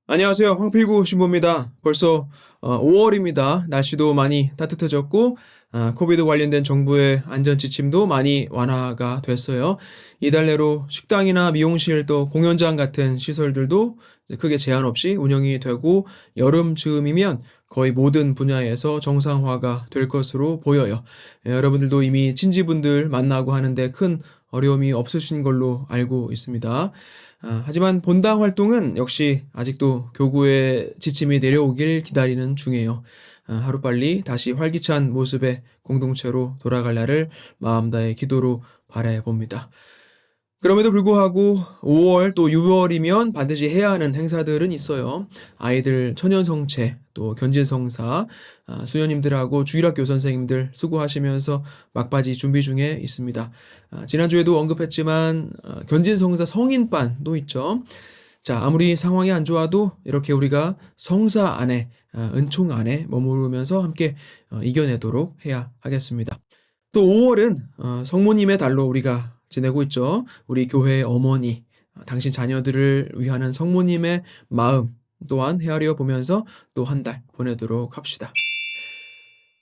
안녕하세요. 황필구 신부입니다. 벌써 5월입니다. 날씨도 많이 따뜻해졌고 코비드 관련된 정부의 안전지침도 많이 완화가 됐어요. 이달 내로 식당이나 미용실 또 공연장 같은 시설들도 크게 제한 없이 운영이 되고 여름 즈음이면 거의 모든 분야에서 정상화가 될 것으로 보여요. 여러분들도 이미 친지분들 만나고 하는데 큰 어려움이 없으신 걸로 알고 있습니다. 하지만 본당 활동은 역시 아직도 교구의 지침이 내려오길 기다리는 중이에요. 하루빨리 다시 활기찬 모습의 공동체로 돌아갈 날을 마음 다해 기도로 바라봅니다. 그럼에도 불구하고 5월 또 6월이면 반드시 해야 하는 행사들은 있어요. 아이들 천연성체, 또 견진성사, 수녀님들하고 주일학교 선생님들 수고하시면서 막바지 준비 중에 있습니다. 지난주에도 언급했지만 견진성사 성인반도 있죠. 자, 아무리 상황이 안 좋아도 이렇게 우리가 성사 안에, 은총 안에 머무르면서 함께 이겨내도록 해야 하겠습니다. 또 5월은 성모님의 달로 우리가 지내고 있죠. 우리 교회의 어머니, 당신 자녀들을 위하는 성모님의 마음 또한 헤아려 보면서 또 한 달 보내도록 합시다.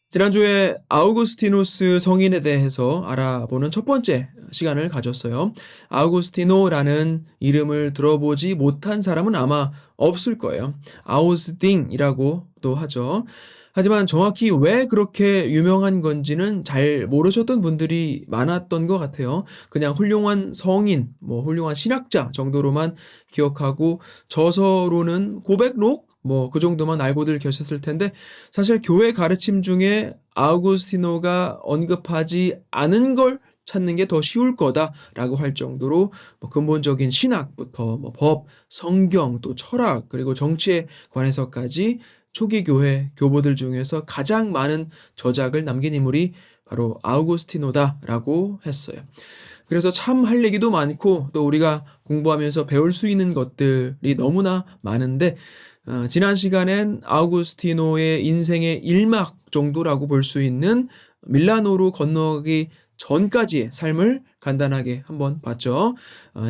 지난주에 아우구스티노스 성인에 대해서 알아보는 첫 번째 시간을 가졌어요. 아우구스티노라는 이름을 들어보지 못한 사람은 아마 없을 거예요. 아우스팅이라고도 하죠. 하지만 정확히 왜 그렇게 유명한 건지는 잘 모르셨던 분들이 많았던 것 같아요. 그냥 훌륭한 성인, 훌륭한 신학자 정도로만 기억하고 저서로는 고백록 그 정도만 알고들 계셨을 텐데 사실 교회 가르침 중에 아우구스티노가 언급하지 않은 걸 찾는 게 더 쉬울 거다라고 할 정도로 근본적인 신학부터 법, 성경, 또 철학, 그리고 정치에 관해서까지 초기 교회 교보들 중에서 가장 많은 저작을 남긴 인물이 바로 아우구스티노다라고 했어요. 그래서 참 할 얘기도 많고 또 우리가 공부하면서 배울 수 있는 것들이 너무나 많은데 지난 시간엔 아우구스티노의 인생의 1막 정도라고 볼 수 있는 밀라노로 건너기 전까지의 삶을 간단하게 한번 봤죠.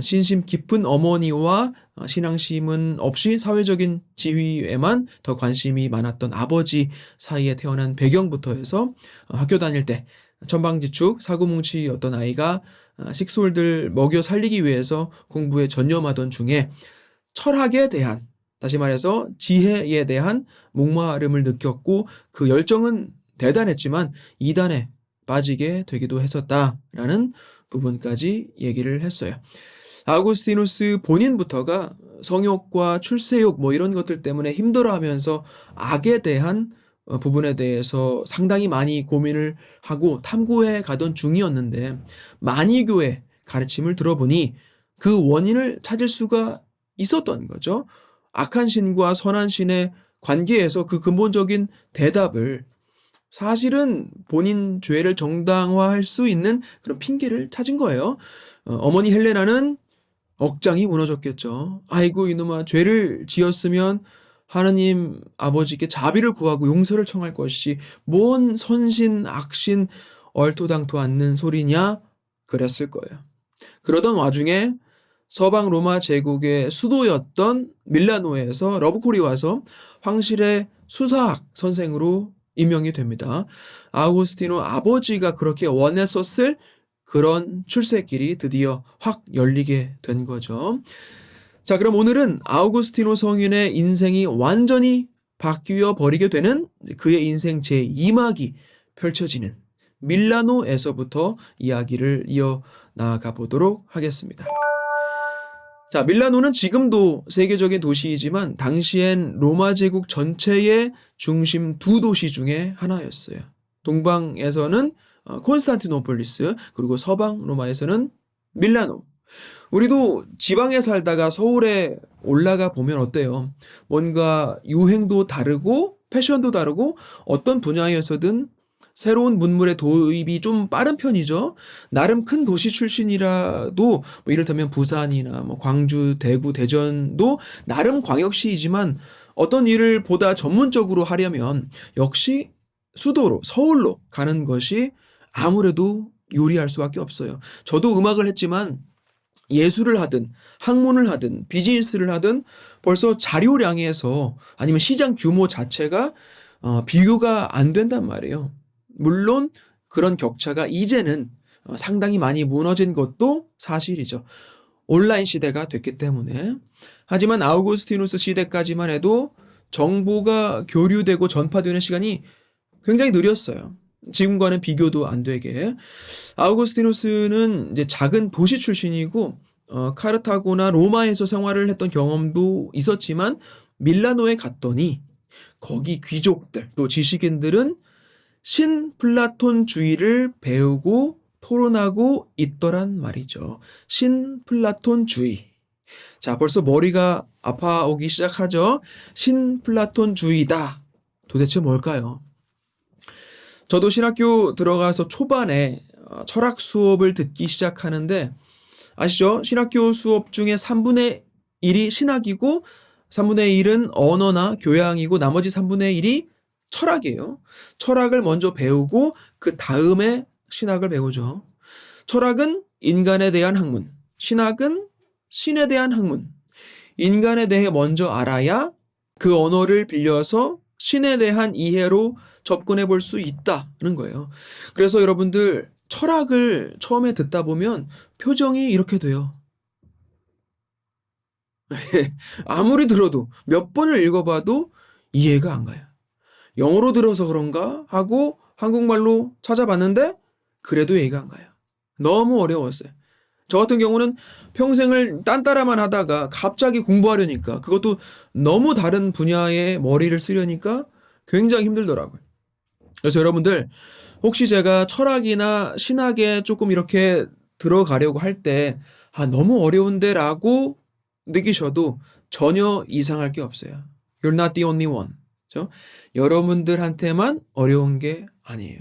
신심 깊은 어머니와 신앙심은 없이 사회적인 지위에만 더 관심이 많았던 아버지 사이에 태어난 배경부터 해서 학교 다닐 때 천방지축 사고뭉치였던 아이가 식솔들 먹여 살리기 위해서 공부에 전념하던 중에 철학에 대한, 다시 말해서 지혜에 대한 목마름을 느꼈고 그 열정은 대단했지만 이단에 빠지게 되기도 했었다라는 부분까지 얘기를 했어요. 아우구스티누스 본인부터가 성욕과 출세욕 이런 것들 때문에 힘들어하면서 악에 대한 부분에 대해서 상당히 많이 고민을 하고 탐구해 가던 중이었는데 만이교의 가르침을 들어보니 그 원인을 찾을 수가 있었던 거죠. 악한 신과 선한 신의 관계에서 그 근본적인 대답을 사실은 본인 죄를 정당화할 수 있는 그런 핑계를 찾은 거예요. 어머니 헬레나는 억장이 무너졌겠죠. 아이고 이놈아, 죄를 지었으면 하나님 아버지께 자비를 구하고 용서를 청할 것이 뭔 선신 악신 얼토당토 않는 소리냐 그랬을 거예요. 그러던 와중에 서방 로마 제국의 수도였던 밀라노에서 러브콜이 와서 황실의 수사학 선생으로 임명이 됩니다. 아우구스티노 아버지가 그렇게 원했었을 그런 출세길이 드디어 확 열리게 된 거죠. 자, 그럼 오늘은 아우구스티노 성인의 인생이 완전히 바뀌어 버리게 되는 그의 인생 제2막이 펼쳐지는 밀라노에서부터 이야기를 이어나가 보도록 하겠습니다. 자, 밀라노는 지금도 세계적인 도시이지만 당시엔 로마 제국 전체의 중심 두 도시 중에 하나였어요. 동방에서는 콘스탄티노폴리스, 그리고 서방 로마에서는 밀라노. 우리도 지방에 살다가 서울에 올라가 보면 어때요? 뭔가 유행도 다르고 패션도 다르고 어떤 분야에서든 새로운 문물의 도입이 좀 빠른 편이죠. 나름 큰 도시 출신이라도 이를테면 부산이나 광주, 대구, 대전도 나름 광역시이지만 어떤 일을 보다 전문적으로 하려면 역시 수도로, 서울로 가는 것이 아무래도 유리할 수밖에 없어요. 저도 음악을 했지만 예술을 하든 학문을 하든 비즈니스를 하든 벌써 자료량에서 아니면 시장 규모 자체가 비교가 안 된단 말이에요. 물론 그런 격차가 이제는 상당히 많이 무너진 것도 사실이죠. 온라인 시대가 됐기 때문에. 하지만 아우구스티누스 시대까지만 해도 정보가 교류되고 전파되는 시간이 굉장히 느렸어요. 지금과는 비교도 안 되게. 아우구스티누스는 이제 작은 도시 출신이고 카르타고나 로마에서 생활을 했던 경험도 있었지만 밀라노에 갔더니 거기 귀족들 또 지식인들은 신플라톤주의를 배우고 토론하고 있더란 말이죠. 신플라톤주의. 자, 벌써 머리가 아파오기 시작하죠. 신플라톤주의다. 도대체 뭘까요? 저도 신학교 들어가서 초반에 철학 수업을 듣기 시작하는데 아시죠? 신학교 수업 중에 3분의 1이 신학이고 3분의 1은 언어나 교양이고 나머지 3분의 1이 철학이에요. 철학을 먼저 배우고 그 다음에 신학을 배우죠. 철학은 인간에 대한 학문, 신학은 신에 대한 학문. 인간에 대해 먼저 알아야 그 언어를 빌려서 신에 대한 이해로 접근해 볼 수 있다는 거예요. 그래서 여러분들 철학을 처음에 듣다 보면 표정이 이렇게 돼요. 아무리 들어도 몇 번을 읽어봐도 이해가 안 가요. 영어로 들어서 그런가 하고 한국말로 찾아봤는데 그래도 이해가 안 가요. 너무 어려웠어요. 저 같은 경우는 평생을 딴따라만 하다가 갑자기 공부하려니까 그것도 너무 다른 분야의 머리를 쓰려니까 굉장히 힘들더라고요. 그래서 여러분들 혹시 제가 철학이나 신학에 조금 이렇게 들어가려고 할 때 너무 어려운데 라고 느끼셔도 전혀 이상할 게 없어요. You're not the only one. 그렇죠? 여러분들한테만 어려운 게 아니에요.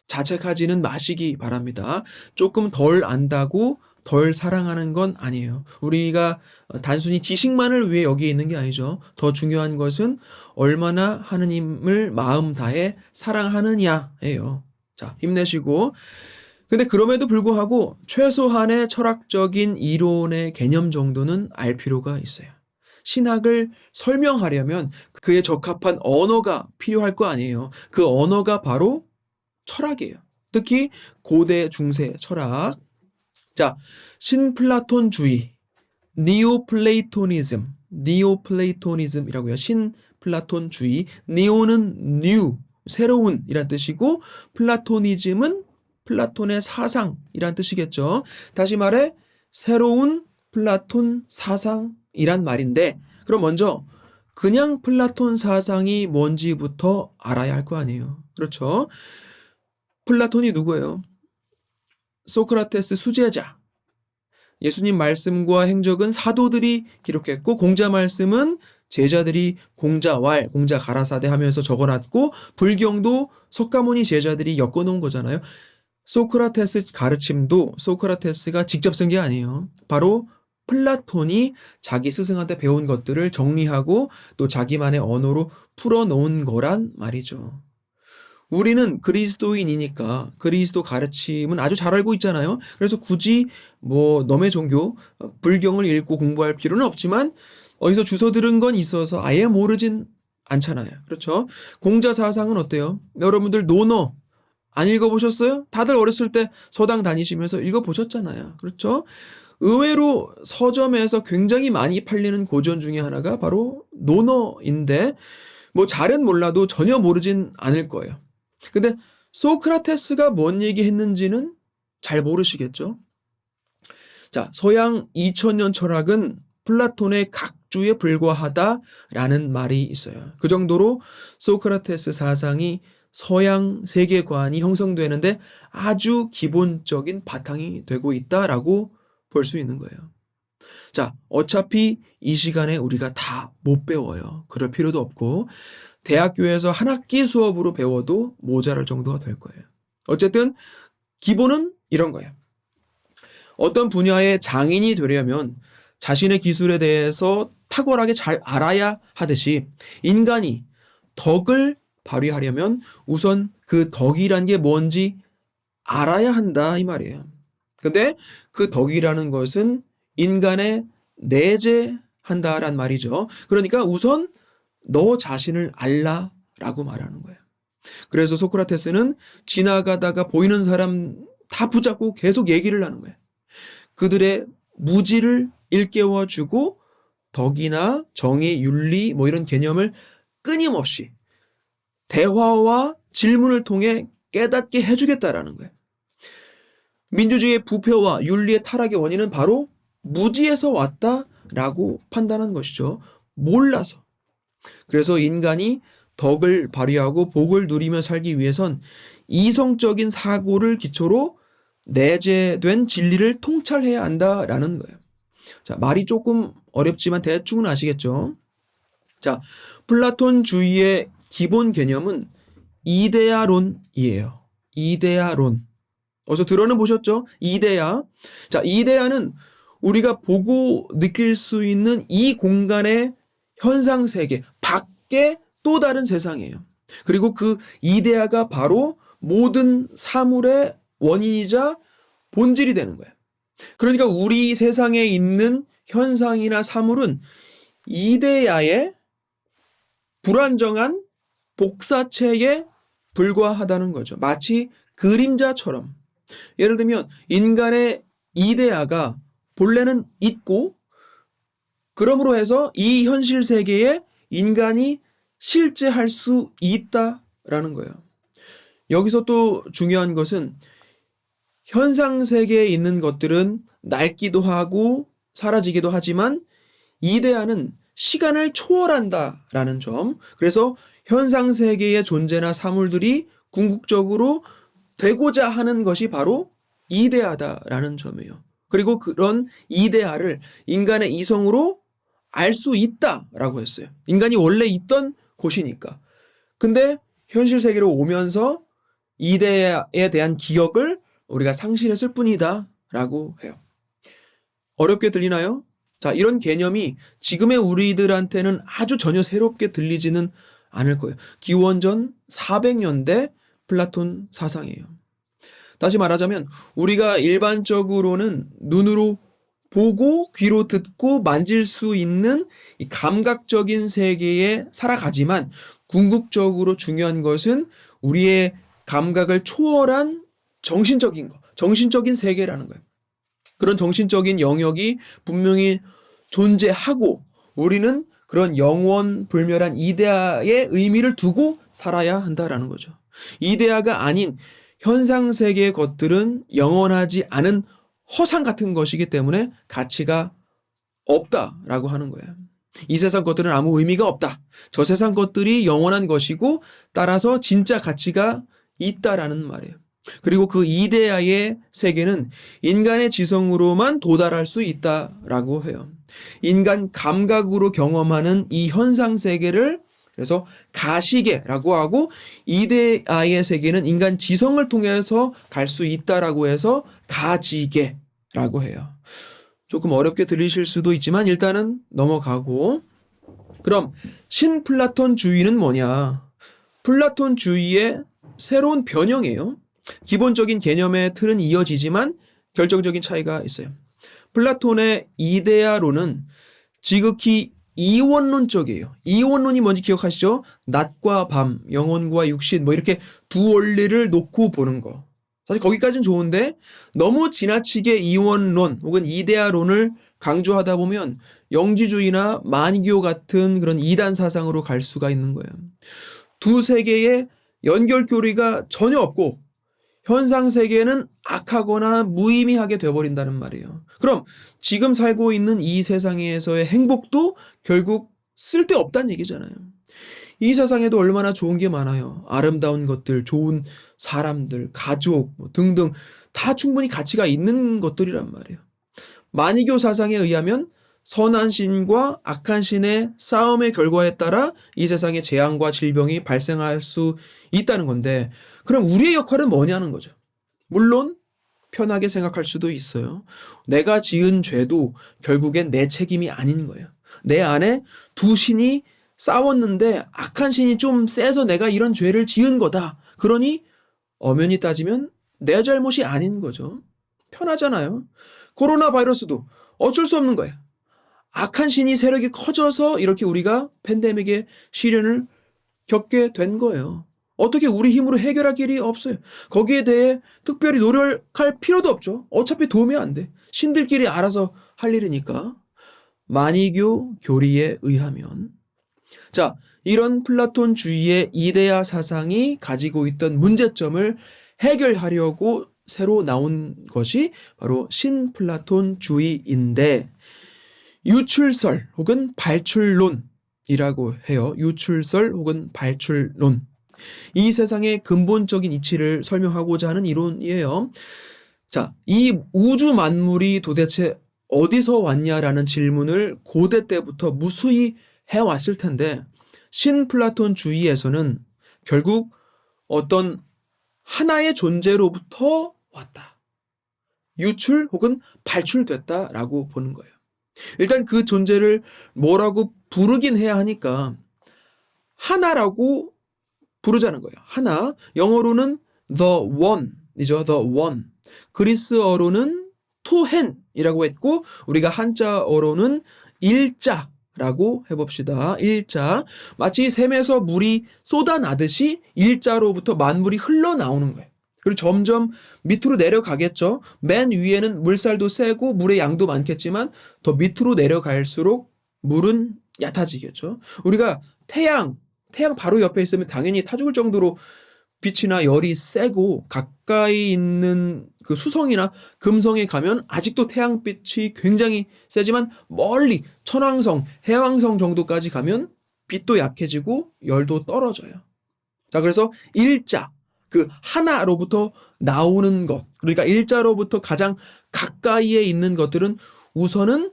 자책하지는 마시기 바랍니다. 조금 덜 안다고 덜 사랑하는 건 아니에요. 우리가 단순히 지식만을 위해 여기 있는 게 아니죠. 더 중요한 것은 얼마나 하느님을 마음 다해 사랑하느냐예요. 자, 힘내시고. 근데 그럼에도 불구하고 최소한의 철학적인 이론의 개념 정도는 알 필요가 있어요. 신학을 설명하려면 그에 적합한 언어가 필요할 거 아니에요. 그 언어가 바로 철학이에요. 특히 고대 중세 철학. 자, 신플라톤주의, 니오플레이토니즘이라고요. 신플라톤주의. 니오는 new, 새로운 이란 뜻이고 플라토니즘은 플라톤의 사상이란 뜻이겠죠. 다시 말해 새로운 플라톤 사상이란 말인데 그럼 먼저 그냥 플라톤 사상이 뭔지부터 알아야 할 거 아니에요. 그렇죠? 플라톤이 누구예요? 소크라테스 수제자. 예수님 말씀과 행적은 사도들이 기록했고 공자 말씀은 제자들이 공자왈, 공자 가라사대 하면서 적어놨고 불경도 석가모니 제자들이 엮어놓은 거잖아요. 소크라테스 가르침도 소크라테스가 직접 쓴 게 아니에요. 바로 플라톤이 자기 스승한테 배운 것들을 정리하고 또 자기만의 언어로 풀어놓은 거란 말이죠. 우리는 그리스도인이니까 그리스도 가르침은 아주 잘 알고 있잖아요. 그래서 굳이 너의 종교, 불경을 읽고 공부할 필요는 없지만 어디서 주워 들은 건 있어서 아예 모르진 않잖아요. 그렇죠? 공자 사상은 어때요? 여러분들 논어 안 읽어보셨어요? 다들 어렸을 때 서당 다니시면서 읽어보셨잖아요. 그렇죠? 의외로 서점에서 굉장히 많이 팔리는 고전 중에 하나가 바로 논어인데 잘은 몰라도 전혀 모르진 않을 거예요. 근데 소크라테스가 뭔 얘기했는지는 잘 모르시겠죠? 자, 서양 2000년 철학은 플라톤의 각주에 불과하다라는 말이 있어요. 그 정도로 소크라테스 사상이 서양 세계관이 형성되는데 아주 기본적인 바탕이 되고 있다라고 볼 수 있는 거예요. 자, 어차피 이 시간에 우리가 다 못 배워요. 그럴 필요도 없고 대학교에서 한 학기 수업으로 배워도 모자랄 정도가 될 거예요. 어쨌든 기본은 이런 거예요. 어떤 분야의 장인이 되려면 자신의 기술에 대해서 탁월하게 잘 알아야 하듯이 인간이 덕을 발휘하려면 우선 그 덕이란 게 뭔지 알아야 한다 이 말이에요. 근데 그 덕이라는 것은 인간에 내재한다란 말이죠. 그러니까 우선 너 자신을 알라라고 말하는 거예요. 그래서 소크라테스는 지나가다가 보이는 사람 다 붙잡고 계속 얘기를 하는 거예요. 그들의 무지를 일깨워주고 덕이나 정의, 윤리 뭐 이런 개념을 끊임없이 대화와 질문을 통해 깨닫게 해주겠다라는 거예요. 민주주의의 부패와 윤리의 타락의 원인은 바로 무지에서 왔다라고 판단한 것이죠. 몰라서. 그래서 인간이 덕을 발휘하고 복을 누리며 살기 위해선 이성적인 사고를 기초로 내재된 진리를 통찰해야 한다라는 거예요. 자, 말이 조금 어렵지만 대충은 아시겠죠? 자, 플라톤주의의 기본 개념은 이데아론이에요. 이데아론. 어서 들어는 보셨죠? 이데아. 자, 이데아는 우리가 보고 느낄 수 있는 이 공간의 현상세계 밖에 또 다른 세상이에요. 그리고 그 이데아가 바로 모든 사물의 원인이자 본질이 되는 거예요. 그러니까 우리 세상에 있는 현상이나 사물은 이데아의 불안정한 복사체에 불과하다는 거죠. 마치 그림자처럼. 예를 들면 인간의 이데아가 본래는 있고 그러므로 해서 이 현실 세계에 인간이 실제할 수 있다라는 거예요. 여기서 또 중요한 것은 현상 세계에 있는 것들은 낡기도 하고 사라지기도 하지만 이데아는 시간을 초월한다라는 점. 그래서 현상 세계의 존재나 사물들이 궁극적으로 되고자 하는 것이 바로 이데아다라는 점이에요. 그리고 그런 이데아를 인간의 이성으로 알 수 있다라고 했어요. 인간이 원래 있던 곳이니까. 근데 현실 세계로 오면서 이데아에 대한 기억을 우리가 상실했을 뿐이다 라고 해요. 어렵게 들리나요? 자, 이런 개념이 지금의 우리들한테는 아주 전혀 새롭게 들리지는 않을 거예요. 기원전 400년대 플라톤 사상이에요. 다시 말하자면 우리가 일반적으로는 눈으로 보고 귀로 듣고 만질 수 있는 이 감각적인 세계에 살아가지만 궁극적으로 중요한 것은 우리의 감각을 초월한 정신적인 것, 정신적인 세계라는 거예요. 그런 정신적인 영역이 분명히 존재하고 우리는 그런 영원 불멸한 이데아의 의미를 두고 살아야 한다라는 거죠. 이데아가 아닌 현상 세계의 것들은 영원하지 않은 허상 같은 것이기 때문에 가치가 없다라고 하는 거예요. 이 세상 것들은 아무 의미가 없다. 저 세상 것들이 영원한 것이고 따라서 진짜 가치가 있다라는 말이에요. 그리고 그 이데아의 세계는 인간의 지성으로만 도달할 수 있다라고 해요. 인간 감각으로 경험하는 이 현상 세계를 그래서 가시계라고 하고 이데아의 세계는 인간 지성을 통해서 갈 수 있다라고 해서 가지계라고 해요. 조금 어렵게 들리실 수도 있지만 일단은 넘어가고 그럼 신플라톤주의는 뭐냐? 플라톤주의의 새로운 변형이에요. 기본적인 개념의 틀은 이어지지만 결정적인 차이가 있어요. 플라톤의 이데아론은 지극히 이원론적이에요. 이원론이 뭔지 기억하시죠? 낮과 밤, 영혼과 육신 뭐 이렇게 두 원리를 놓고 보는 거. 사실 거기까지는 좋은데 너무 지나치게 이원론 혹은 이데아론을 강조하다 보면 영지주의나 만이교 같은 그런 이단 사상으로 갈 수가 있는 거예요. 두 세계의 연결고리가 전혀 없고 현상 세계는 악하거나 무의미하게 되어버린다는 말이에요. 그럼 지금 살고 있는 이 세상에서의 행복도 결국 쓸데없다는 얘기잖아요. 이 세상에도 얼마나 좋은 게 많아요. 아름다운 것들, 좋은 사람들, 가족 등등 다 충분히 가치가 있는 것들이란 말이에요. 만이교 사상에 의하면 선한 신과 악한 신의 싸움의 결과에 따라 이 세상에 재앙과 질병이 발생할 수 있다는 건데 그럼 우리의 역할은 뭐냐는 거죠. 물론 편하게 생각할 수도 있어요. 내가 지은 죄도 결국엔 내 책임이 아닌 거예요. 내 안에 두 신이 싸웠는데 악한 신이 좀 세서 내가 이런 죄를 지은 거다. 그러니 엄연히 따지면 내 잘못이 아닌 거죠. 편하잖아요. 코로나 바이러스도 어쩔 수 없는 거예요. 악한 신이 세력이 커져서 이렇게 우리가 팬데믹의 시련을 겪게 된 거예요. 어떻게 우리 힘으로 해결할 길이 없어요. 거기에 대해 특별히 노력할 필요도 없죠. 어차피 도움이 안 돼. 신들끼리 알아서 할 일이니까. 만이교 교리에 의하면 자, 이런 플라톤주의의 이데아 사상이 가지고 있던 문제점을 해결하려고 새로 나온 것이 바로 신플라톤주의인데 유출설 혹은 발출론이라고 해요. 유출설 혹은 발출론. 이 세상의 근본적인 이치를 설명하고자 하는 이론이에요. 자, 이 우주 만물이 도대체 어디서 왔냐라는 질문을 고대 때부터 무수히 해왔을 텐데 신플라톤주의에서는 결국 어떤 하나의 존재로부터 왔다. 유출 혹은 발출됐다라고 보는 거예요. 일단 그 존재를 뭐라고 부르긴 해야 하니까 하나라고 부르자는 거예요. 하나. 영어로는 the one이죠. the one. 그리스어로는 토헨이라고 했고 우리가 한자어로는 일자라고 해봅시다. 일자. 마치 샘에서 물이 쏟아나듯이 일자로부터 만물이 흘러나오는 거예요. 그리고 점점 밑으로 내려가겠죠. 맨 위에는 물살도 세고 물의 양도 많겠지만 더 밑으로 내려갈수록 물은 얕아지겠죠. 우리가 태양 바로 옆에 있으면 당연히 타 죽을 정도로 빛이나 열이 세고 가까이 있는 그 수성이나 금성에 가면 아직도 태양빛이 굉장히 세지만 멀리 천왕성, 해왕성 정도까지 가면 빛도 약해지고 열도 떨어져요. 자, 그래서 일자, 그 하나로부터 나오는 것, 그러니까 일자로부터 가장 가까이에 있는 것들은 우선은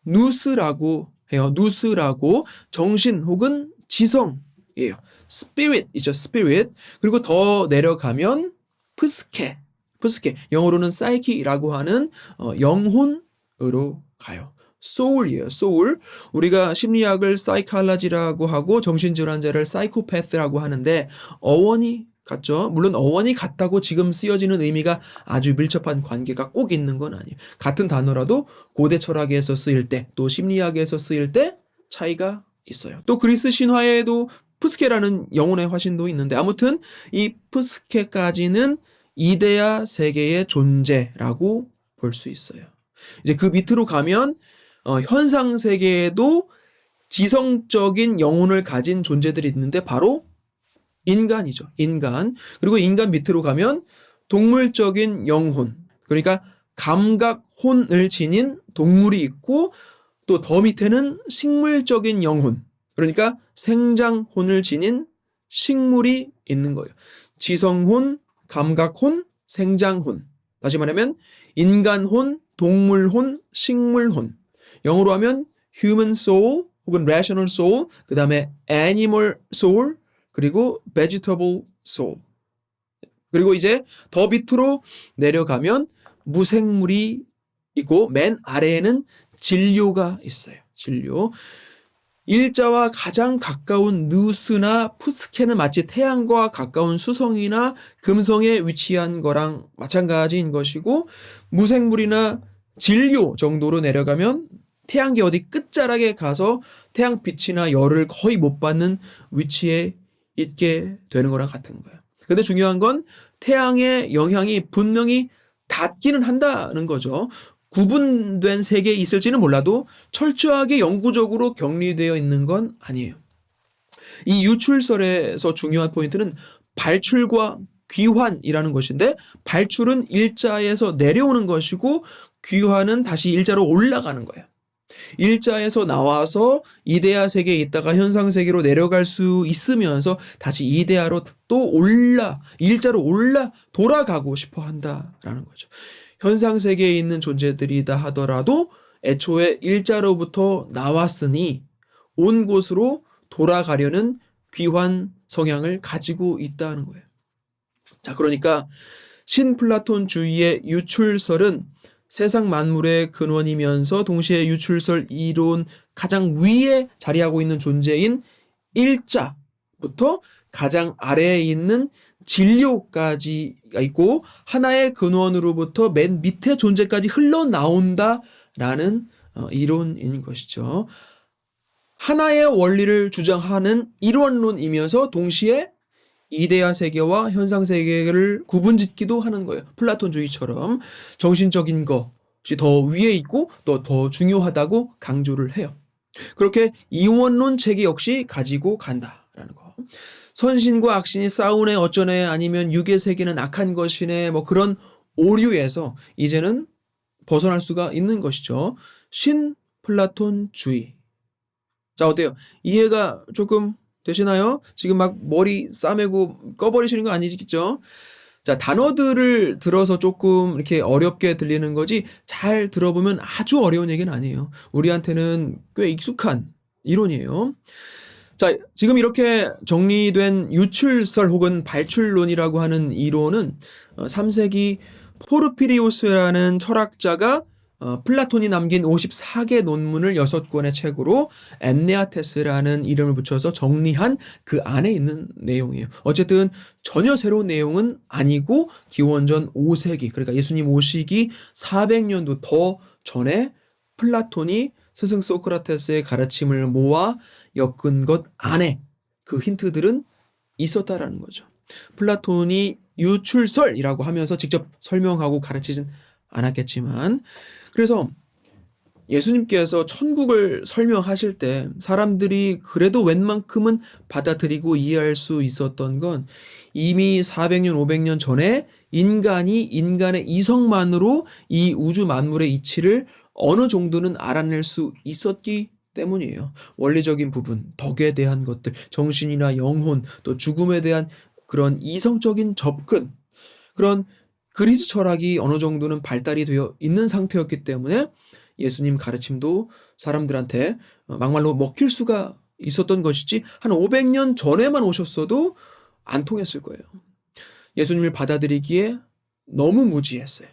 누스라고 해요. 누스라고 정신 혹은 지성이에요. spirit이죠. spirit. 그리고 더 내려가면 프스케. 영어로는 psyche라고 하는 영혼으로 가요. soul이에요. soul. 우리가 심리학을 psychology라고 하고 정신질환자를 psychopath라고 하는데 어원이 같죠. 물론 어원이 같다고 지금 쓰여지는 의미가 아주 밀접한 관계가 꼭 있는 건 아니에요. 같은 단어라도 고대 철학에서 쓰일 때 또 심리학에서 쓰일 때 차이가 있어요. 또 그리스 신화에도 푸스케라는 영혼의 화신도 있는데 아무튼 이 푸스케까지는 이데아 세계의 존재라고 볼 수 있어요. 이제 그 밑으로 가면 현상 세계에도 지성적인 영혼을 가진 존재들이 있는데 바로 인간이죠. 인간. 그리고 인간 밑으로 가면 동물적인 영혼. 그러니까 감각혼을 지닌 동물이 있고 또 더 밑에는 식물적인 영혼. 그러니까 생장혼을 지닌 식물이 있는 거예요. 지성혼, 감각혼, 생장혼. 다시 말하면 인간혼, 동물혼, 식물혼. 영어로 하면 human soul 혹은 rational soul, 그 다음에 animal soul, 그리고 vegetable soul. 그리고 이제 더 밑으로 내려가면 무생물이 있고 맨 아래에는 진료가 있어요. 진료. 일자와 가장 가까운 누스나 푸스케는 마치 태양과 가까운 수성이나 금성에 위치한 거랑 마찬가지인 것이고 무생물이나 진료 정도로 내려가면 태양계 어디 끝자락에 가서 태양빛이나 열을 거의 못 받는 위치에 있게 되는 거랑 같은 거예요. 근데 중요한 건 태양의 영향이 분명히 닿기는 한다는 거죠. 구분된 세계에 있을지는 몰라도 철저하게 영구적으로 격리되어 있는 건 아니에요. 이 유출설에서 중요한 포인트는 발출과 귀환이라는 것인데 발출은 일자에서 내려오는 것이고 귀환은 다시 일자로 올라가는 거예요. 일자에서 나와서 이데아 세계에 있다가 현상 세계로 내려갈 수 있으면서 다시 이데아로 또 일자로 돌아가고 싶어 한다라는 거죠. 현상 세계에 있는 존재들이다 하더라도 애초에 일자로부터 나왔으니 온 곳으로 돌아가려는 귀환 성향을 가지고 있다는 거예요. 자, 그러니까 신플라톤주의의 유출설은 세상 만물의 근원이면서 동시에 유출설 이론 가장 위에 자리하고 있는 존재인 일자, 부터 가장 아래에 있는 진료까지가 있고 하나의 근원으로부터 맨 밑에 존재까지 흘러나온다라는 이론인 것이죠. 하나의 원리를 주장하는 이론론이면서 동시에 이데아 세계와 현상 세계를 구분짓기도 하는 거예요. 플라톤주의처럼 정신적인 것이 더 위에 있고 또 더 중요하다고 강조를 해요. 그렇게 이원론 체계 역시 가지고 간다라는 거. 선신과 악신이 싸우네 어쩌네 아니면 육의 세계는 악한 것이네 뭐 그런 오류에서 이제는 벗어날 수가 있는 것이죠. 신플라톤주의. 자, 어때요? 이해가 조금 되시나요? 지금 막 머리 싸매고 꺼버리시는 거 아니겠죠? 자, 단어들을 들어서 조금 이렇게 어렵게 들리는 거지 잘 들어보면 아주 어려운 얘기는 아니에요. 우리한테는 꽤 익숙한 이론이에요. 자, 지금 이렇게 정리된 유출설 혹은 발출론이라고 하는 이론은 3세기 포르피리우스라는 철학자가 플라톤이 남긴 54개 논문을 6권의 책으로 엠네아테스라는 이름을 붙여서 정리한 그 안에 있는 내용이에요. 어쨌든 전혀 새로운 내용은 아니고 기원전 5세기 그러니까 예수님 오시기 400년도 더 전에 플라톤이 스승 소크라테스의 가르침을 모아 엮은 것 안에 그 힌트들은 있었다라는 거죠. 플라톤이 유출설이라고 하면서 직접 설명하고 가르치진 않았겠지만 그래서 예수님께서 천국을 설명하실 때 사람들이 그래도 웬만큼은 받아들이고 이해할 수 있었던 건 이미 400년, 500년 전에 인간이 인간의 이성만으로 이 우주 만물의 이치를 어느 정도는 알아낼 수 있었기 때문이에요. 원리적인 부분, 덕에 대한 것들, 정신이나 영혼, 또 죽음에 대한 그런 이성적인 접근, 그런 그리스 철학이 어느 정도는 발달이 되어 있는 상태였기 때문에 예수님 가르침도 사람들한테 막말로 먹힐 수가 있었던 것이지 한 500년 전에만 오셨어도 안 통했을 거예요. 예수님을 받아들이기에 너무 무지했어요.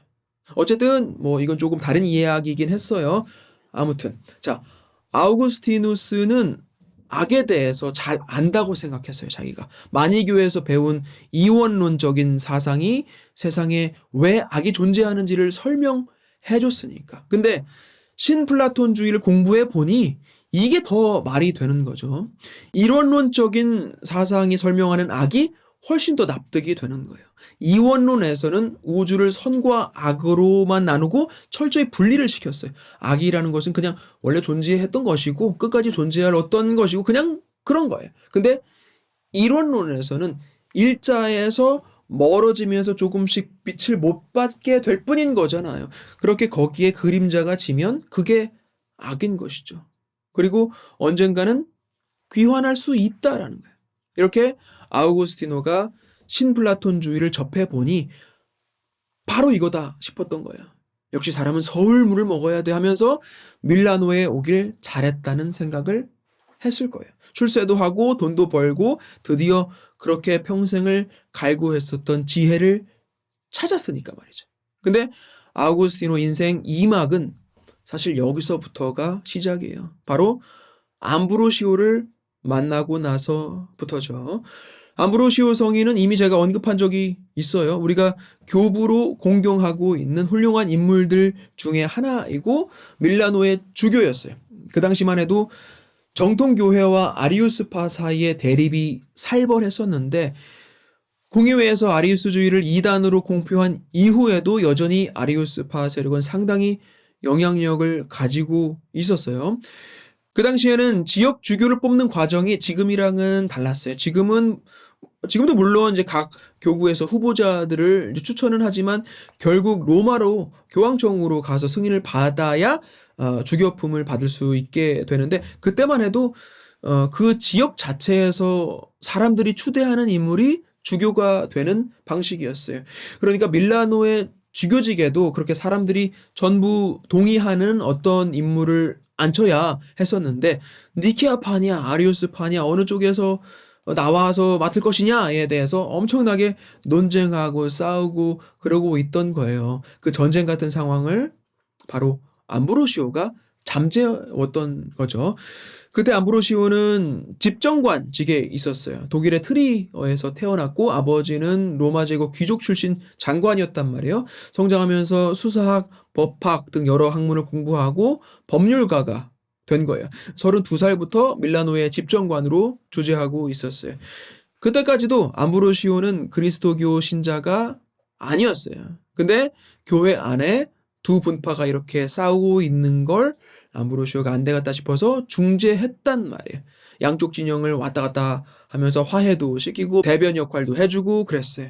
어쨌든 뭐 이건 조금 다른 이야기이긴 했어요. 아무튼 자, 아우구스티누스는 악에 대해서 잘 안다고 생각했어요. 자기가 마니교에서 배운 이원론적인 사상이 세상에 왜 악이 존재하는지를 설명해 줬으니까. 근데 신플라톤주의를 공부해 보니 이게 더 말이 되는 거죠. 이원론적인 사상이 설명하는 악이 훨씬 더 납득이 되는 거예요. 이원론에서는 우주를 선과 악으로만 나누고 철저히 분리를 시켰어요. 악이라는 것은 그냥 원래 존재했던 것이고 끝까지 존재할 어떤 것이고 그냥 그런 거예요. 근데 이론론에서는 일자에서 멀어지면서 조금씩 빛을 못 받게 될 뿐인 거잖아요. 그렇게 거기에 그림자가 지면 그게 악인 것이죠. 그리고 언젠가는 귀환할 수 있다라는 거예요. 이렇게 아우구스티노가 신플라톤주의를 접해보니 바로 이거다 싶었던 거예요. 역시 사람은 서울물을 먹어야 돼 하면서 밀라노에 오길 잘했다는 생각을 했을 거예요. 출세도 하고 돈도 벌고 드디어 그렇게 평생을 갈구했었던 지혜를 찾았으니까 말이죠. 근데 아우구스티노 인생 2막은 사실 여기서부터가 시작이에요. 바로 암브로시오를 만나고 나서부터죠. 암브로시오 성인은 이미 제가 언급한 적이 있어요. 우리가 교부로 공경하고 있는 훌륭한 인물들 중에 하나이고 밀라노의 주교였어요. 그 당시만 해도 정통교회와 아리우스파 사이의 대립이 살벌했었는데 공의회에서 아리우스주의를 이단으로 공표한 이후에도 여전히 아리우스파 세력은 상당히 영향력을 가지고 있었어요. 그 당시에는 지역 주교를 뽑는 과정이 지금이랑은 달랐어요. 지금도 물론 이제 각 교구에서 후보자들을 추천은 하지만 결국 로마로 교황청으로 가서 승인을 받아야 주교품을 받을 수 있게 되는데 그때만 해도 그 지역 자체에서 사람들이 추대하는 인물이 주교가 되는 방식이었어요. 그러니까 밀라노의 주교직에도 그렇게 사람들이 전부 동의하는 어떤 인물을 앉혀야 했었는데 니케아파냐 아리우스파냐 어느 쪽에서 나와서 맡을 것이냐에 대해서 엄청나게 논쟁하고 싸우고 그러고 있던 거예요. 그 전쟁 같은 상황을 바로 암브로시오가 잠재웠던 거죠. 그때 암브로시오는 집정관직에 있었어요. 독일의 트리어에서 태어났고 아버지는 로마 제국 귀족 출신 장관이었단 말이에요. 성장하면서 수사학, 법학 등 여러 학문을 공부하고 법률가가 된 거예요. 32살부터 밀라노의 집정관으로 주재하고 있었어요. 그때까지도 암브로시오는 그리스도교 신자가 아니었어요. 근데 교회 안에 두 분파가 이렇게 싸우고 있는 걸 암브로시오가 안 되겠다 싶어서 중재했단 말이에요. 양쪽 진영을 왔다 갔다 하면서 화해도 시키고 대변 역할도 해주고 그랬어요.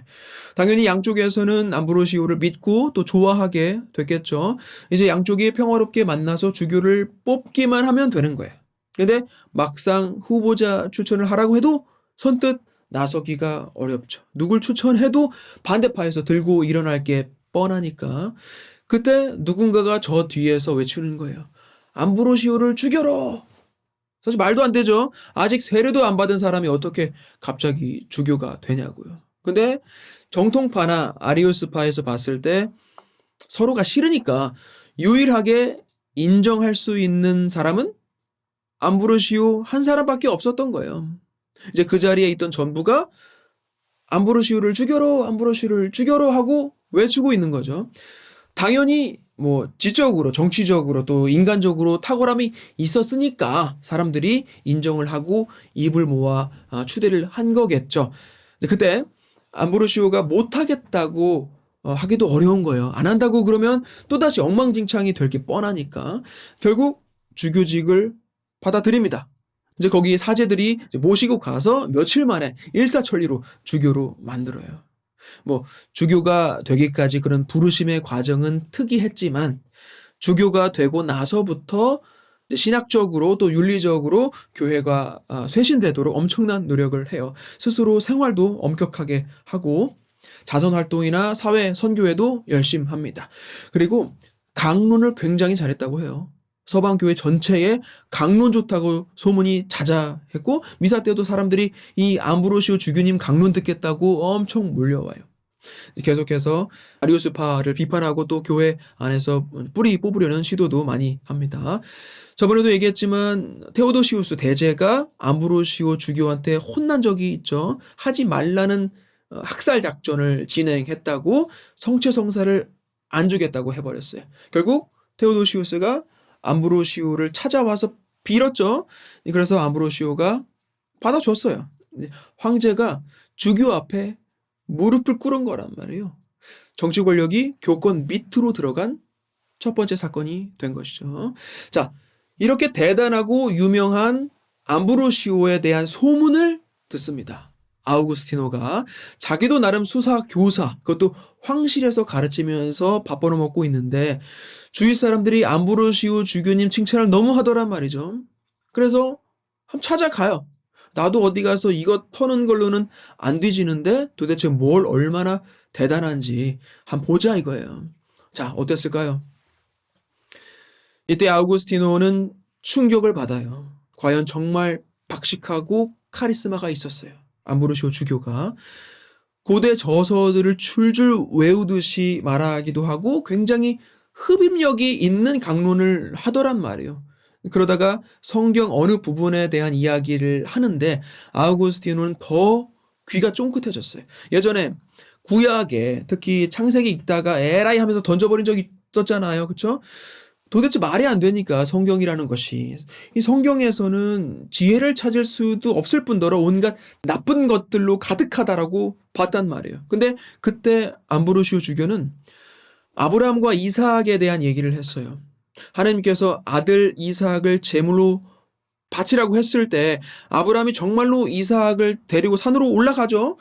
당연히 양쪽에서는 암브로시오를 믿고 또 좋아하게 됐겠죠. 이제 양쪽이 평화롭게 만나서 주교를 뽑기만 하면 되는 거예요. 근데 막상 후보자 추천을 하라고 해도 선뜻 나서기가 어렵죠. 누굴 추천해도 반대파에서 들고 일어날 게 뻔하니까 그때 누군가가 저 뒤에서 외치는 거예요. 암브로시오를 죽여라. 사실 말도 안 되죠. 아직 세례도 안 받은 사람이 어떻게 갑자기 주교가 되냐고요. 근데 정통파나 아리우스파에서 봤을 때 서로가 싫으니까 유일하게 인정할 수 있는 사람은 암브로시오 한 사람밖에 없었던 거예요. 이제 그 자리에 있던 전부가 암브로시오를 죽여라, 암브로시오를 죽여라 하고 외치고 있는 거죠. 당연히 뭐 지적으로 정치적으로 또 인간적으로 탁월함이 있었으니까 사람들이 인정을 하고 입을 모아 추대를 한 거겠죠. 그때 암브로시오가 못하겠다고 하기도 어려운 거예요. 안 한다고 그러면 또다시 엉망진창이 될 게 뻔하니까 결국 주교직을 받아들입니다. 이제 거기 사제들이 모시고 가서 며칠 만에 일사천리로 주교로 만들어요. 뭐 주교가 되기까지 그런 부르심의 과정은 특이했지만 주교가 되고 나서부터 신학적으로 또 윤리적으로 교회가 쇄신되도록 엄청난 노력을 해요. 스스로 생활도 엄격하게 하고 자선활동이나 사회 선교에도 열심히 합니다. 그리고 강론을 굉장히 잘했다고 해요. 서방교회 전체에 강론 좋다고 소문이 자자했고 미사 때도 사람들이 이 암브로시오 주교님 강론 듣겠다고 엄청 몰려와요. 계속해서 아리우스파를 비판하고 또 교회 안에서 뿌리 뽑으려는 시도도 많이 합니다. 저번에도 얘기했지만 테오도시우스 대제가 암브로시오 주교한테 혼난 적이 있죠. 하지 말라는 학살 작전을 진행했다고 성체성사를 안 주겠다고 해버렸어요. 결국 테오도시우스가 암브로시오를 찾아와서 빌었죠. 그래서 암브로시오가 받아줬어요. 황제가 주교 앞에 무릎을 꿇은 거란 말이에요. 정치 권력이 교권 밑으로 들어간 첫 번째 사건이 된 것이죠. 자, 이렇게 대단하고 유명한 암브로시오에 대한 소문을 듣습니다. 아우구스티노가 자기도 나름 수사 교사, 그것도 황실에서 가르치면서 밥 벌어먹고 있는데 주위 사람들이 암브로시오 주교님 칭찬을 너무 하더란 말이죠. 그래서 한번 찾아가요. 나도 어디 가서 이거 터는 걸로는 안 뒤지는데 도대체 뭘 얼마나 대단한지 한번 보자 이거예요. 자, 어땠을까요? 이때 아우구스티노는 충격을 받아요. 과연 정말 박식하고 카리스마가 있었어요. 암브로시오 주교가 고대 저서들을 줄줄 외우듯이 말하기도 하고 굉장히 흡입력이 있는 강론을 하더란 말이에요. 그러다가 성경 어느 부분에 대한 이야기를 하는데 아우구스티노는 더 귀가 쫑긋해졌어요. 예전에 구약에 특히 창세기 읽다가 에라이 하면서 던져버린 적이 있었잖아요. 그렇죠? 도대체 말이 안 되니까 성경이라는 것이 이 성경에서는 지혜를 찾을 수도 없을 뿐더러 온갖 나쁜 것들로 가득하다라고 봤단 말이에요. 근데 그때 암브로시오 주교는 아브라함과 이삭에 대한 얘기를 했어요. 하나님께서 아들 이삭을 제물로 바치라고 했을 때 아브라함이 정말로 이삭을 데리고 산으로 올라가죠.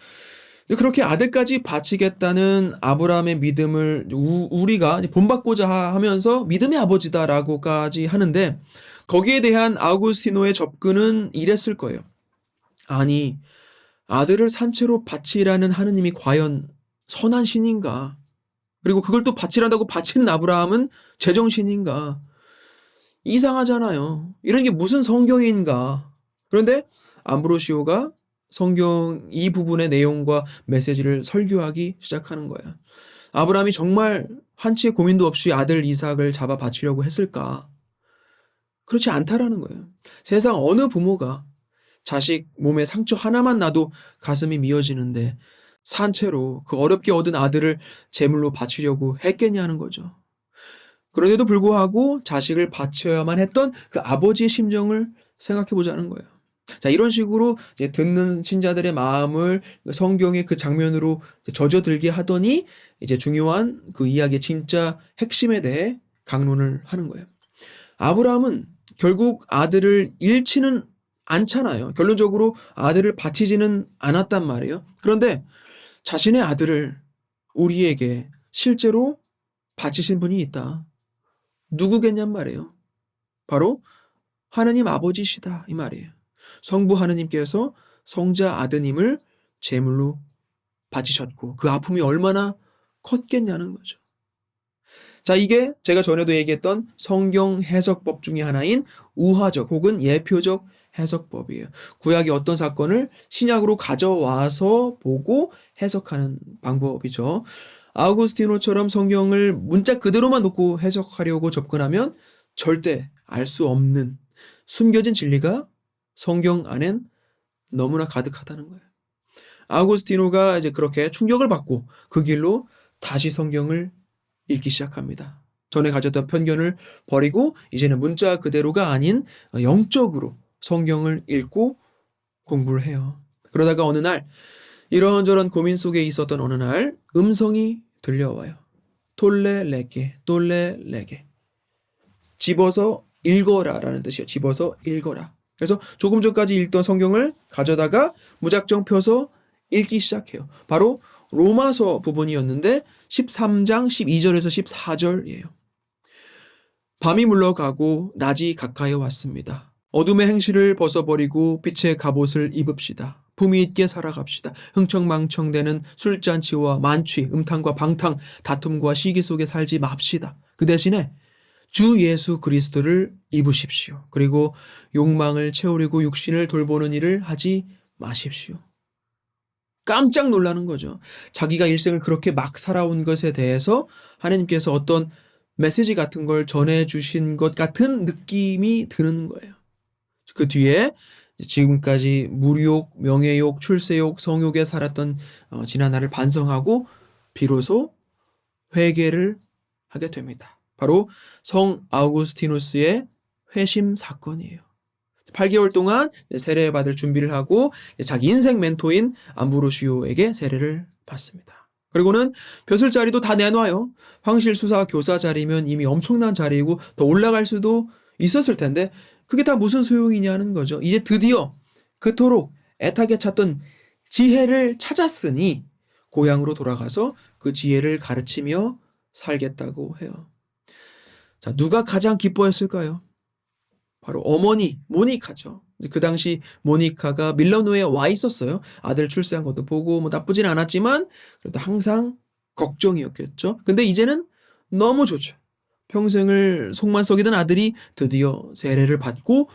그렇게 아들까지 바치겠다는 아브라함의 믿음을 우리가 본받고자 하면서 믿음의 아버지다라고까지 하는데 거기에 대한 아우구스티노의 접근은 이랬을 거예요. 아니, 아들을 산채로 바치라는 하느님이 과연 선한 신인가? 그리고 그걸 또 바치란다고 바치는 아브라함은 제정신인가? 이상하잖아요. 이런 게 무슨 성경인가? 그런데 암브로시오가 성경 이 부분의 내용과 메시지를 설교하기 시작하는 거야. 아브라함이 정말 한치의 고민도 없이 아들 이삭을 잡아 바치려고 했을까? 그렇지 않다라는 거예요. 세상 어느 부모가 자식 몸에 상처 하나만 나도 가슴이 미어지는데 산채로 그 어렵게 얻은 아들을 제물로 바치려고 했겠냐는 거죠. 그런데도 불구하고 자식을 바쳐야만 했던 그 아버지의 심정을 생각해 보자는 거예요. 자, 이런 식으로 이제 듣는 신자들의 마음을 성경의 그 장면으로 젖어들게 하더니 이제 중요한 그 이야기의 진짜 핵심에 대해 강론을 하는 거예요. 아브라함은 결국 아들을 잃지는 않잖아요. 결론적으로 아들을 바치지는 않았단 말이에요. 그런데 자신의 아들을 우리에게 실제로 바치신 분이 있다. 누구겠냔 말이에요. 바로 하느님 아버지시다 이 말이에요. 성부 하느님께서 성자 아드님을 제물로 바치셨고 그 아픔이 얼마나 컸겠냐는 거죠. 자, 이게 제가 전에도 얘기했던 성경 해석법 중에 하나인 우화적 혹은 예표적 해석법이에요. 구약의 어떤 사건을 신약으로 가져와서 보고 해석하는 방법이죠. 아우구스티노처럼 성경을 문자 그대로만 놓고 해석하려고 접근하면 절대 알 수 없는 숨겨진 진리가 성경 안엔 너무나 가득하다는 거예요. 아우구스티노가 이제 그렇게 충격을 받고 그 길로 다시 성경을 읽기 시작합니다. 전에 가졌던 편견을 버리고 이제는 문자 그대로가 아닌 영적으로 성경을 읽고 공부를 해요. 그러다가 어느 날 이런저런 고민 속에 있었던 어느 날 음성이 들려와요. 톨레레게 톨레레게 집어서 읽어라 라는 뜻이에요. 집어서 읽어라. 그래서 조금 전까지 읽던 성경을 가져다가 무작정 펴서 읽기 시작해요. 바로 로마서 부분이었는데 13장 12절에서 14절이에요. 밤이 물러가고 낮이 가까이 왔습니다. 어둠의 행실을 벗어버리고 빛의 갑옷을 입읍시다. 품위 있게 살아갑시다. 흥청망청대는 술잔치와 만취, 음탕과 방탕, 다툼과 시기 속에 살지 맙시다. 그 대신에 주 예수 그리스도를 입으십시오. 그리고 욕망을 채우려고 육신을 돌보는 일을 하지 마십시오. 깜짝 놀라는 거죠. 자기가 일생을 그렇게 막 살아온 것에 대해서 하나님께서 어떤 메시지 같은 걸 전해주신 것 같은 느낌이 드는 거예요. 그 뒤에 지금까지 무욕, 명예욕, 출세욕, 성욕에 살았던 지난 날을 반성하고 비로소 회개를 하게 됩니다. 바로 성 아우구스티누스의 회심 사건이에요. 8개월 동안 세례받을 준비를 하고 자기 인생 멘토인 암브로시오에게 세례를 받습니다. 그리고는 벼슬자리도 다 내놔요. 황실수사 교사 자리면 이미 엄청난 자리이고 더 올라갈 수도 있었을 텐데 그게 다 무슨 소용이냐는 거죠. 이제 드디어 그토록 애타게 찾던 지혜를 찾았으니 고향으로 돌아가서 그 지혜를 가르치며 살겠다고 해요. 자, 누가 가장 기뻐했을까요? 바로 어머니 모니카죠. 그 당시 모니카가 밀라노에 와 있었어요. 아들 출세한 것도 보고 뭐 나쁘진 않았지만 그래도 항상 걱정이었겠죠. 근데 이제는 너무 좋죠. 평생을 속만 썩이던 아들이 드디어 세례를 받고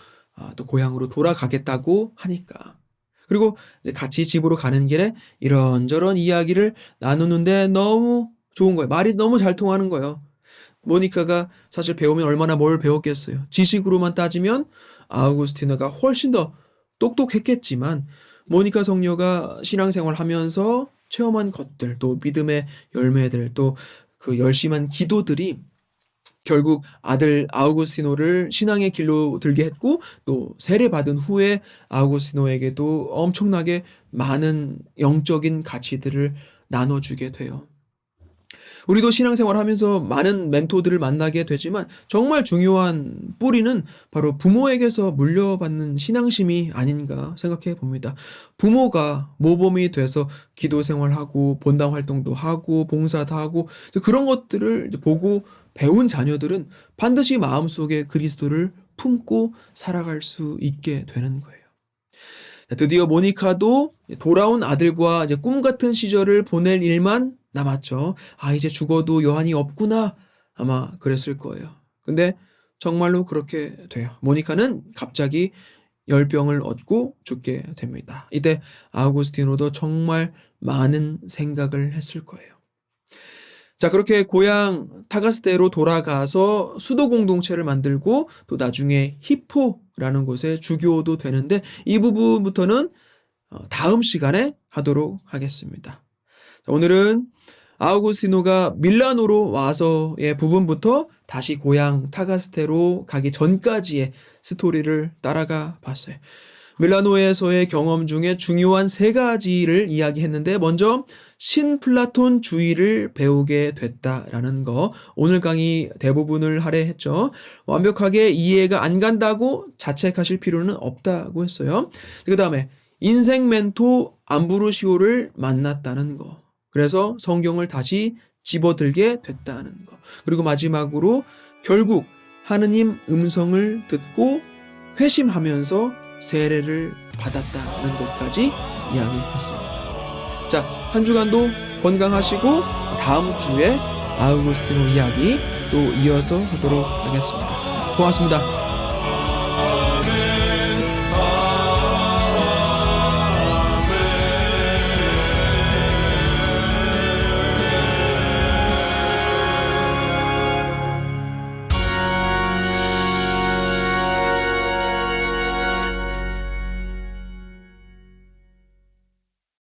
또 고향으로 돌아가겠다고 하니까. 그리고 이제 같이 집으로 가는 길에 이런저런 이야기를 나누는데 너무 좋은 거예요. 말이 너무 잘 통하는 거예요. 모니카가 사실 배우면 얼마나 뭘 배웠겠어요. 지식으로만 따지면 아우구스티노가 훨씬 더 똑똑했겠지만 모니카 성녀가 신앙생활 하면서 체험한 것들, 또 믿음의 열매들, 또 그 열심한 기도들이 결국 아들 아우구스티노를 신앙의 길로 들게 했고 또 세례받은 후에 아우구스티노에게도 엄청나게 많은 영적인 가치들을 나눠주게 돼요. 우리도 신앙생활 하면서 많은 멘토들을 만나게 되지만 정말 중요한 뿌리는 바로 부모에게서 물려받는 신앙심이 아닌가 생각해 봅니다. 부모가 모범이 돼서 기도생활하고 본당 활동도 하고 봉사도 하고 그런 것들을 보고 배운 자녀들은 반드시 마음속에 그리스도를 품고 살아갈 수 있게 되는 거예요. 드디어 모니카도 돌아온 아들과 이제 꿈 같은 시절을 보낼 일만 남았죠. 이제 죽어도 여한이 없구나. 아마 그랬을 거예요. 근데 정말로 그렇게 돼요. 모니카는 갑자기 열병을 얻고 죽게 됩니다. 이때 아우구스티노도 정말 많은 생각을 했을 거예요. 자, 그렇게 고향 타가스테로 돌아가서 수도 공동체를 만들고 또 나중에 히포라는 곳에 주교도 되는데 이 부분부터는 다음 시간에 하도록 하겠습니다. 자, 오늘은 아우구스티노가 밀라노로 와서의 부분부터 다시 고향 타가스테로 가기 전까지의 스토리를 따라가 봤어요. 밀라노에서의 경험 중에 중요한 3가지를 이야기했는데 먼저 신플라톤주의를 배우게 됐다라는 거, 오늘 강의 대부분을 할애했죠. 완벽하게 이해가 안 간다고 자책하실 필요는 없다고 했어요. 그 다음에 인생 멘토 암브로시오를 만났다는 거, 그래서 성경을 다시 집어들게 됐다는 거, 그리고 마지막으로 결국 하느님 음성을 듣고 회심하면서 세례를 받았다는 것까지 이야기했습니다. 자, 한 주간도 건강하시고 다음 주에 아우구스티노 이야기 또 이어서 하도록 하겠습니다. 고맙습니다.